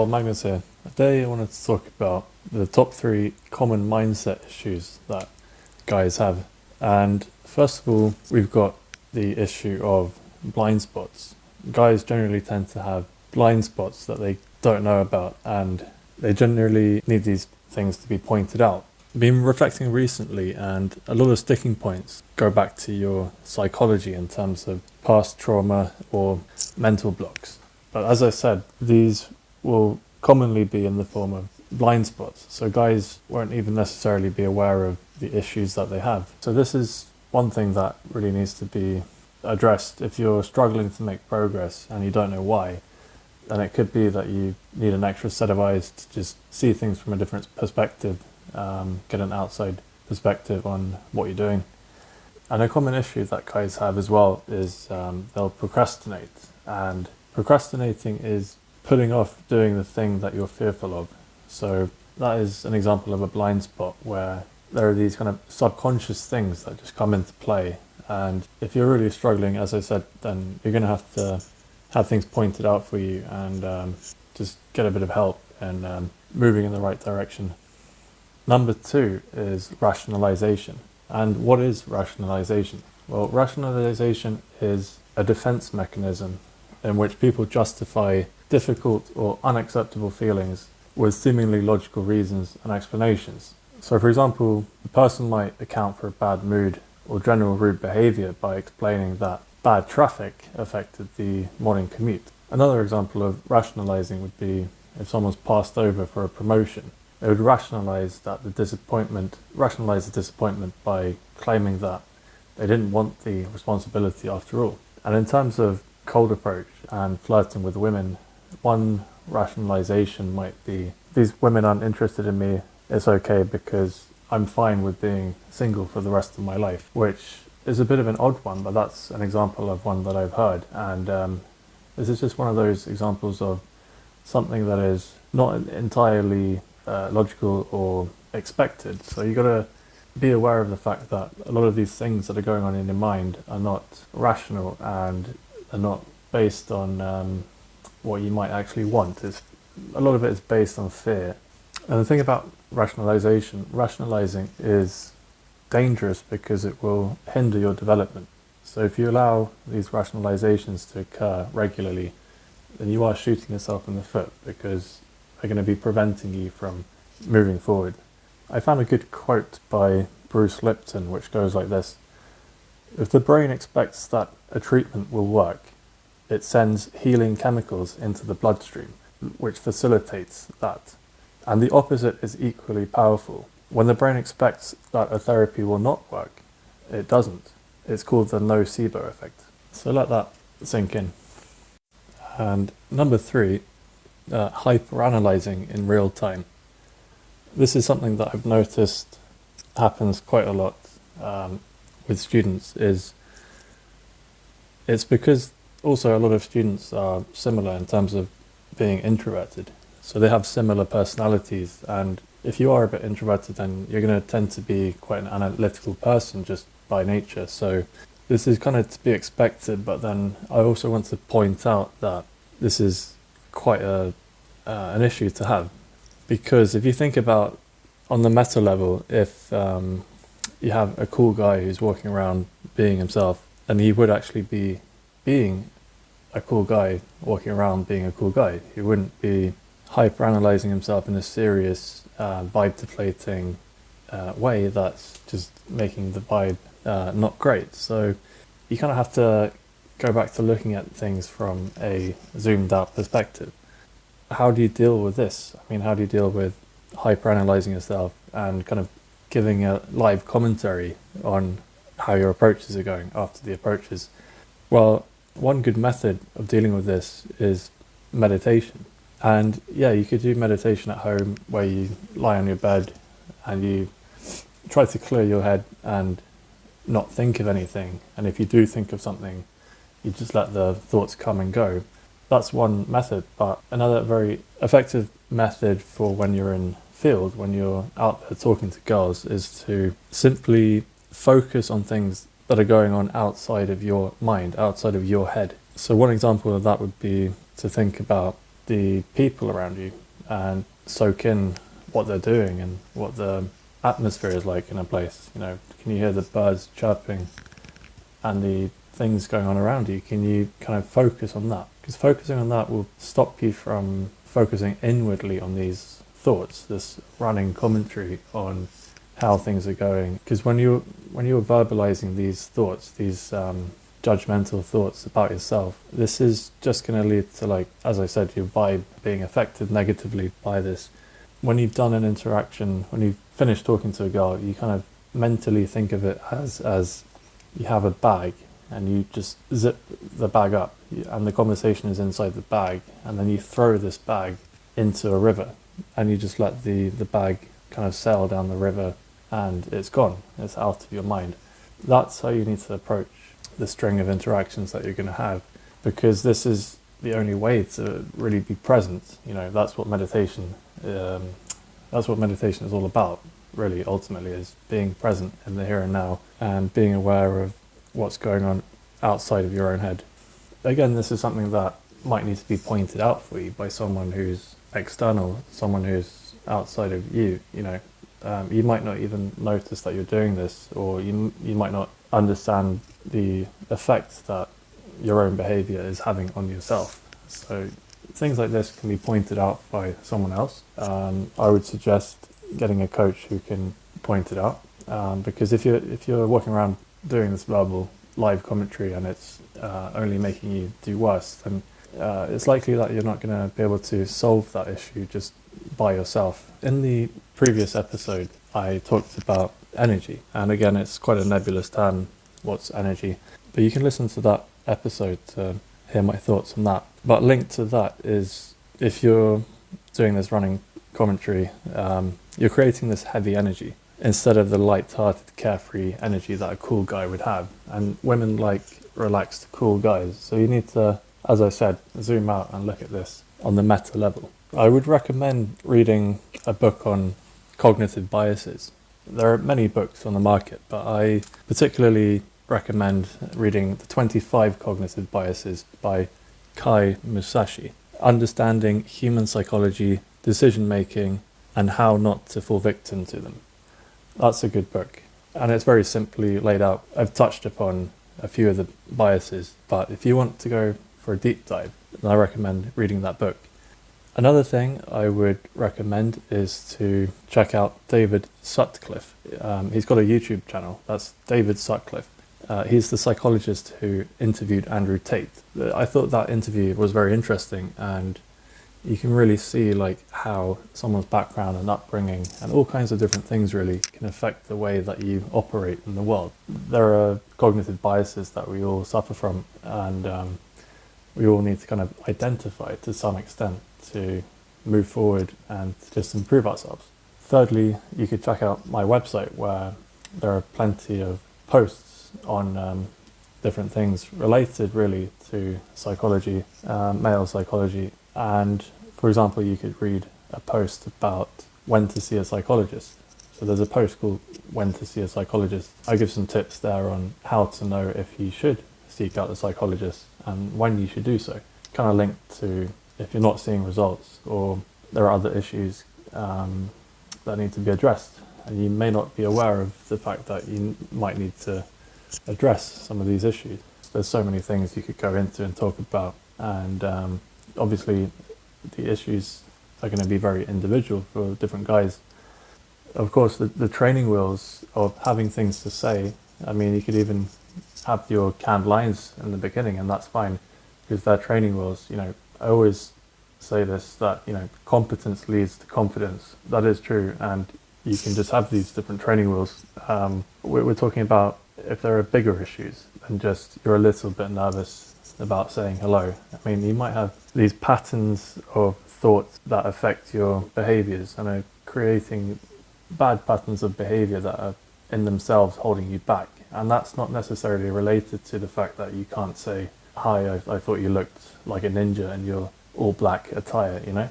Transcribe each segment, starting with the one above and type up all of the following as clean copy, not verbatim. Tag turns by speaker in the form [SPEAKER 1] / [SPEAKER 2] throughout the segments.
[SPEAKER 1] Magnus here. Today I wanted to talk about the top 3 common mindset issues that guys have. And first of all, we've got the issue of blind spots. Guys generally tend to have blind spots that they don't know about, and they generally need these things to be pointed out. I've been reflecting recently, and a lot of sticking points go back to your psychology in terms of past trauma or mental blocks. But as I said, these will commonly be in the form of blind spots. So guys won't even necessarily be aware of the issues that they have. So this is one thing that really needs to be addressed. If you're struggling to make progress and you don't know why, then it could be that you need an extra set of eyes to just see things from a different perspective, get an outside perspective on what you're doing. And a common issue that guys have as well is they'll procrastinate. And procrastinating is putting off doing the thing that you're fearful of. So that is an example of a blind spot where there are these kind of subconscious things that just come into play. And if you're really struggling, as I said, then you're going to have things pointed out for you and just get a bit of help and moving in the right direction. Number 2 is rationalization. And what is rationalization? Well, rationalization is a defense mechanism in which people justify difficult or unacceptable feelings with seemingly logical reasons and explanations. So for example, a person might account for a bad mood or general rude behavior by explaining that bad traffic affected the morning commute. Another example of rationalizing would be if someone's passed over for a promotion. They would rationalize the disappointment by claiming that they didn't want the responsibility after all. And in terms of cold approach and flirting with women, one rationalization might be, these women aren't interested in me, it's okay because I'm fine with being single for the rest of my life, which is a bit of an odd one, but that's an example of one that I've heard. And this is just one of those examples of something that is not entirely logical or expected. So you got to be aware of the fact that a lot of these things that are going on in your mind are not rational and are not based on what you might actually want. A lot of it is based on fear. And the thing about rationalizing is dangerous because it will hinder your development. So if you allow these rationalizations to occur regularly, then you are shooting yourself in the foot because they're going to be preventing you from moving forward. I found a good quote by Bruce Lipton which goes like this: if the brain expects that a treatment will work, it sends healing chemicals into the bloodstream, which facilitates that. And the opposite is equally powerful. When the brain expects that a therapy will not work, it doesn't. It's called the nocebo effect. So let that sink in. And number 3, hyperanalyzing in real time. This is something that I've noticed happens quite a lot with students. It's because also a lot of students are similar in terms of being introverted. So they have similar personalities, and if you are a bit introverted, then you're going to tend to be quite an analytical person just by nature. So this is kind of to be expected, but then I also want to point out that this is quite an issue to have. Because if you think about, on the meta level, if you have a cool guy who's walking around being himself, then he would actually be being a cool guy walking around being a cool guy. He wouldn't be hyper-analyzing himself in a serious, vibe-deflating way that's just making the vibe not great. So you kind of have to go back to looking at things from a zoomed-out perspective. How do you deal with this? I mean, how do you deal with hyper-analyzing yourself and kind of giving a live commentary on how your approaches are going after the approaches? Well, one good method of dealing with this is meditation. And yeah, you could do meditation at home where you lie on your bed and you try to clear your head and not think of anything. And if you do think of something, you just let the thoughts come and go. That's one method. But another very effective method for when you're in field, when you're out there talking to girls, is to simply focus on things that are going on outside of your mind, outside of your head. So one example of that would be to think about the people around you and soak in what they're doing and what the atmosphere is like in a place. You know, can you hear the birds chirping and the things going on around you? Can you kind of focus on that? Because focusing on that will stop you from focusing inwardly on these thoughts, this running commentary on how things are going. Because when you're verbalizing these thoughts, these judgmental thoughts about yourself, this is just going to lead to, like, as I said, your vibe being affected negatively by this. When you've done an interaction, when you've finished talking to a girl, you kind of mentally think of it as you have a bag and you just zip the bag up and the conversation is inside the bag, and then you throw this bag into a river and you just let the bag kind of sail down the river and it's gone. It's out of your mind. That's how you need to approach the string of interactions that you're going to have, because this is the only way to really be present. You know, that's what meditation is all about, really, ultimately, is being present in the here and now and being aware of what's going on outside of your own head. Again, this is something that might need to be pointed out for you by someone who's external, someone who's outside of you. You know, you might not even notice that you're doing this, or you might not understand the effect that your own behavior is having on yourself. So things like this can be pointed out by someone else. I would suggest getting a coach who can point it out, because if you're walking around doing this verbal live commentary and it's only making you do worse, then it's likely that you're not going to be able to solve that issue just by yourself. In the previous episode, I talked about energy, and again, it's quite a nebulous term, what's energy, but you can listen to that episode to hear my thoughts on that. But linked to that is, if you're doing this running commentary, you're creating this heavy energy instead of the light-hearted, carefree energy that a cool guy would have. And women like relaxed, cool guys. So you need to, as I said, zoom out and look at this on the meta level. I would recommend reading a book on cognitive biases. There are many books on the market, but I particularly recommend reading The 25 Cognitive Biases by Kai Musashi. Understanding human psychology, decision-making, and how not to fall victim to them. That's a good book, and it's very simply laid out. I've touched upon a few of the biases, but if you want to go for a deep dive, then I recommend reading that book. Another thing I would recommend is to check out David Sutcliffe. He's got a YouTube channel. That's David Sutcliffe. He's the psychologist who interviewed Andrew Tate. I thought that interview was very interesting, and you can really see like how someone's background and upbringing and all kinds of different things really can affect the way that you operate in the world. There are cognitive biases that we all suffer from, and we all need to kind of identify to some extent to move forward and just improve ourselves. Thirdly, you could check out my website, where there are plenty of posts on different things related really to psychology, male psychology. And for example, you could read a post about when to see a psychologist. So there's a post called When to See a Psychologist. I give some tips there on how to know if you should seek out a psychologist and when you should do so. Kind of linked to if you're not seeing results, or there are other issues that need to be addressed, and you may not be aware of the fact that you might need to address some of these issues. There's so many things you could go into and talk about, and obviously the issues are going to be very individual for different guys. Of course, the training wheels of having things to say, I mean, you could even have your canned lines in the beginning, and that's fine, because they're training wheels. You know, I always say this, that, you know, competence leads to confidence. That is true, and you can just have these different training wheels. We're talking about if there are bigger issues than just you're a little bit nervous about saying hello. I mean, you might have these patterns of thoughts that affect your behaviors and are creating bad patterns of behavior that are in themselves holding you back. And that's not necessarily related to the fact that you can't say, hi, I thought you looked like a ninja in your all black attire, you know?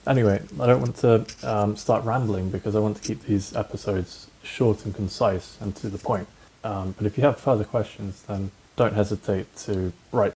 [SPEAKER 1] Anyway, I don't want to start rambling, because I want to keep these episodes short and concise and to the point. But if you have further questions, then don't hesitate to write